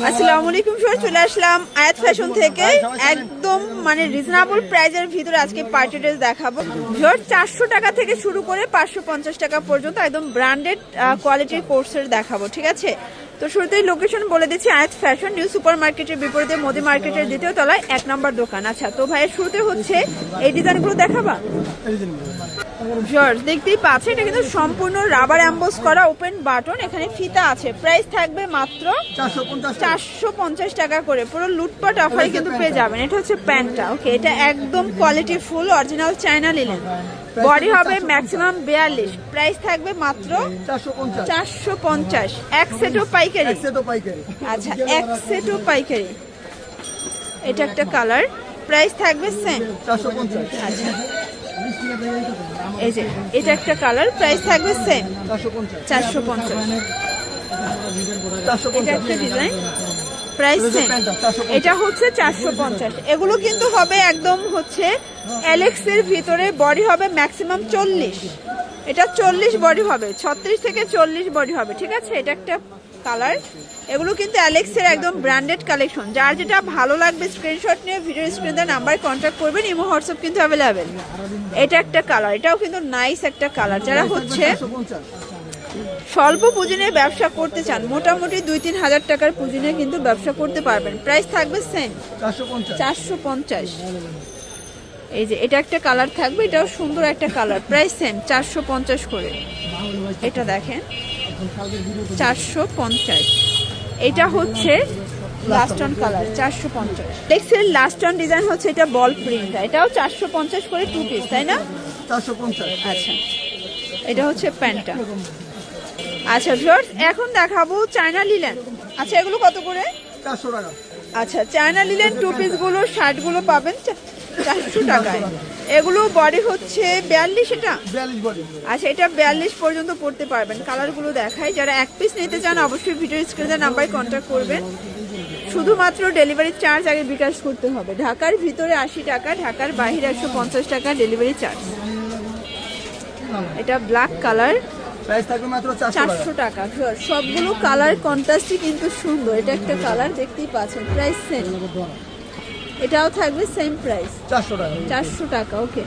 আসসালামু আলাইকুম সবাই, চলে আসলাম আয়াত ফ্যাশন থেকে একদম মানে রিজনেবল প্রাইজের ভিতরে আজকে পার্টি ড্রেস দেখাবো। ভিউয়ার 400 টাকা থেকে শুরু করে 550 টাকা পর্যন্ত একদম ব্র্যান্ডেড কোয়ালিটির কোর্সের দেখাবো, ঠিক আছে? তো শুরুতেই লোকেশন বলে দিচ্ছি, আয়াত ফ্যাশন নিউ সুপার মার্কেটের বিপরীতে মোদি মার্কেটের দ্বিতীয় তলায় 1 নম্বর দোকান। আচ্ছা, তো ভাইয়ের শুরুতে হচ্ছে এই ডিজাইনগুলো দেখাবা। দেখতেই পাচ্ছেন এটা কিন্তু সম্পূর্ণ রাবার এমবোস করা ওপেন বাটন, এখানে ফিতা আছে। প্রাইস থাকবে মাত্র 450 টাকা করে, পুরো লুটপাট অফারে কিন্তু পেয়ে যাবেন। এটা হচ্ছে প্যান্টটা, ওকে, এটা একদম quality full original China linen, body হবে ম্যাক্সিমাম 42, প্রাইস থাকবে মাত্র 450। এক সেটও পাইকারি, আচ্ছা এক সেটও পাইকারি। এটা একটা কালার, প্রাইস থাকবে সেম 450। আচ্ছা এই যে এটা একটা কালার, প্রাইস থাকবে সেম 450। এটা একটা ডিজাইন, প্রাইস সেম, এটা হচ্ছে 450। এগুলো কিন্তু হবে একদম হচ্ছে এলেক্স এর ভিতরে, বডি হবে ম্যাক্সিমাম 40, এটা 40 বডি হবে, 36 থেকে 40 বডি হবে, ঠিক আছে? এটা একটা কালার। এগুলো কিন্তু অ্যালেক্স এর একদম ব্র্যান্ডেড কালেকশন, যার যেটা ভালো লাগবে স্ক্রিনশট নিয়ে ভিডিও স্ক্রিনে নাম্বার কন্ট্যাক্ট করবেন, ইমো হোয়াটসঅ্যাপ কিন্তু অ্যাভেলেবেল। এটা একটা কালার, এটাও কিন্তু নাইস একটা কালার। যারা হচ্ছে স্বল্প পুঁজি নিয়ে ব্যবসা করতে চান, মোটামুটি 2-3 হাজার টাকার পুঁজি নিয়ে কিন্তু ব্যবসা করতে পারবেন। প্রাইস থাকবে সেম 450। এই যে এটা একটা কালার থাকবে, এটাও সুন্দর একটা কালার, প্রাইস সেম 450 করে। এটা দেখেন 450। এটা হচ্ছে লাস্ট অন কালার 450। টেক্সের লাস্ট অন ডিজাইন হচ্ছে এটা বল প্রিন্ট, এটাও 450 করে 2 পিস, তাই না? 450। আচ্ছা, এটা হচ্ছে প্যান্টটা। আচ্ছা ভিউয়ার্স, এখন দেখাবো চায়না লিলেন। আচ্ছা, এগুলো কত করে? 400 টাকা। আচ্ছা, চায়না লিলেন 2 পিস গুলো, শার্ট গুলো পাবেন 400 টাকায়। এগুলো বডি হচ্ছে 42, এটা 42 বডি। আচ্ছা, এটা 42 পর্যন্ত পড়তে পারবেন। কালারগুলো দেখাই, যারা 1 পিস নিতে চান অবশ্যই ভিডিও স্ক্রিনে নাম্বারে কন্ট্যাক্ট করবেন। শুধুমাত্র ডেলিভারি চার্জ আগে বিকাশ করতে হবে। ঢাকার ভিতরে 80 টাকা, ঢাকার বাইরে 150 টাকা ডেলিভারি চার্জ। এটা ব্ল্যাক কালার, প্রাইস থাকবে মাত্র 400 টাকা। সবগুলো কালার কন্ট্রাস্টই কিন্তু সুন্দর। এটা একটা কালার, দেখতেই পাচ্ছেন, প্রাইস সেম। এটাও থাকবে সেম প্রাইস 400 টাকা, ওকে।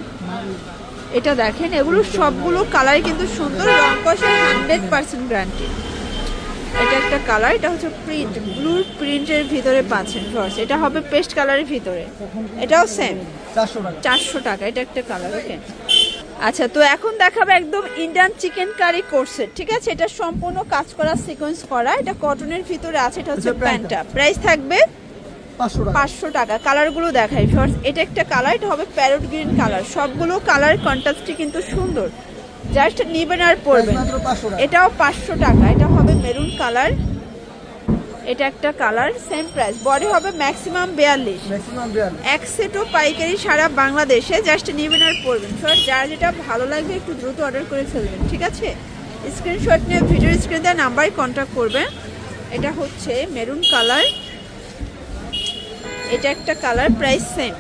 এটা দেখেন, এগুলো সবগুলো কালার কিন্তু সুন্দর, রং কষে 100% গ্যারান্টি। এটা একটা কালার, এটা হচ্ছে প্রিন্ট, ব্লু প্রিন্টের ভিতরে পাচ্ছেন। এটা হবে পেস্ট কালারের ভিতরে, এটাও সেম 400 টাকা। এটা একটা কালার, ওকে। আচ্ছা, তো এখন দেখাবো একদম ইন্ডিয়ান চিকেন কারি কোর্সেট, ঠিক আছে? এটা সম্পূর্ণ কাজ করা, সিকোয়েন্স করা, এটা কটনের ভিতরে আছে। এটা হচ্ছে প্যান্টটা, প্রাইস থাকবে 500 টাকা। কালারগুলো দেখাই ভিউয়ার্স, এটা একটা কালার, এটা হবে প্যারট গ্রিন কালার। সবগুলো কালার কন্ট্রাস্টই কিন্তু সুন্দর, জাস্ট নিবেন আর পরবেন। এটাও 500 টাকা। এটা হবে মেরুন কালার, এটা একটা কালার, সেম প্রাইস, বডি হবে ম্যাক্সিমাম 42, এক সেটও পাইকারি সারা বাংলাদেশে, জাস্ট নিবেন আর পরবেন। যার যেটা ভালো লাগবে একটু দ্রুত অর্ডার করে ফেলবেন, ঠিক আছে? স্ক্রিনশট নিয়ে ভিডিও স্ক্রিনে নাম্বারে কন্ট্যাক্ট করবেন। এটা হচ্ছে মেরুন কালার, এটা একটা কালার, প্রাইস সেম।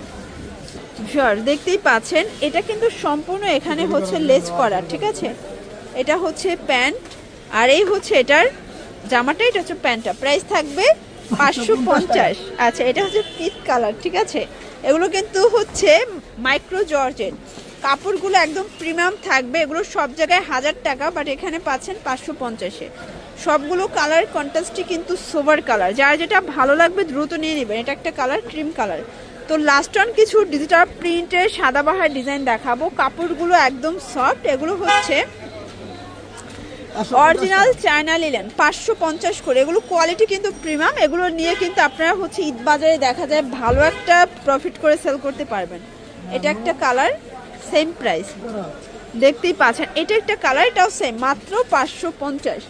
দেখতেই পাচ্ছেন, এটা কিন্তু সম্পূর্ণ এখানে হচ্ছে লেস করা, ঠিক আছে? এটা হচ্ছে প্যান্ট, আর এই হচ্ছে এটার জামাটা, এটা হচ্ছে প্যান্টটা। প্রাইস থাকবে 550। আচ্ছা, এটা হচ্ছে পিচ কালার, ঠিক আছে? এগুলো কিন্তু হচ্ছে মাইক্রো জর্জেট, কাপড়গুলো একদম প্রিমিয়াম থাকবে। এগুলো সব জায়গায় 1000 টাকা, বাট এখানে পাচ্ছেন 550-এ। সবগুলো কালার কন্ট্রাস্টই কিন্তু সোবার কালার, যার যেটা ভালো লাগবে দ্রুত নিয়ে নেবেন। এটা একটা কালার, ক্রিম কালার। তো লাস্ট অন কিছু ডিজিটাল প্রিন্টের সাদাবাহার ডিজাইন দেখাবো। কাপড়গুলো একদম সফট, এগুলো হচ্ছে অরিজিনাল চায়না লিলেন, 550 করে। এগুলো কোয়ালিটি কিন্তু প্রিমিয়াম, এগুলো নিয়ে কিন্তু আপনারা হচ্ছে ঈদ বাজারে দেখা যায় ভালো একটা প্রফিট করে সেল করতে পারবেন। এটা একটা কালার, সেম প্রাইস, দেখতেই পাচ্ছেন। এটা একটা কালার, এটাও সেম, মাত্র 550।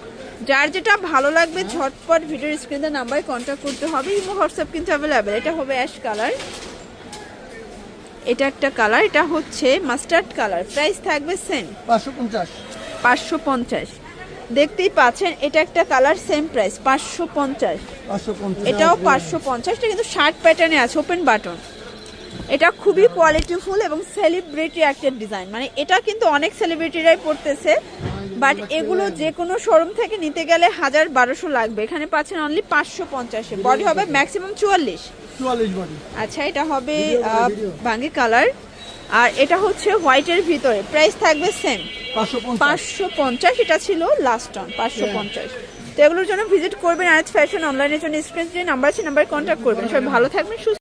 যার যেটা ভালো লাগবে ঝটপট ভিডিও স্ক্রিনে নাম্বারে কন্ট্যাক্ট করতে হবে, ইমো হোয়াটসঅ্যাপ কিন্তু অ্যাভেলেবেল। এটা হবে অ্যাশ কালার, এটা একটা কালার, এটা হচ্ছে মাস্টার্ড কালার, প্রাইস থাকবে সেম 550। দেখতেই পাচ্ছেন, এটা একটা কালার, সেম প্রাইস 550। এটাও 550, কিন্তু শার্ট প্যাটার্নে আছে, ওপেন বাটন। এটা খুবই কোয়ালিটিফুল এবং সেলিব্রিটি একটা ডিজাইন, মানে এটা কিন্তু অনেক সেলিব্রিটিরাই পড়তেছে, বাট এগুলো যে কোনো শোরুম থেকে নিতে গেলে 1000-1200 লাগবে। এখানে পাচ্ছেন অনলি 550-এ। বডি হবে ম্যাক্সিমাম 44 বডি। আচ্ছা, এটা হবে বাঙ্গি কালার, আর এটা হচ্ছে হোয়াইটের ভিতরে। প্রাইস থাকবে সেম 550। এটা ছিল লাস্ট অন 550। তো এগুলোর জন্য ভিজিট করবেন আরএস ফ্যাশন অনলাইনের জন্য স্ক্রিন যে নাম্বার আছে নাম্বারে কন্ট্যাক্ট করবেন। সবাই ভালো থাকবেন, সুস্থ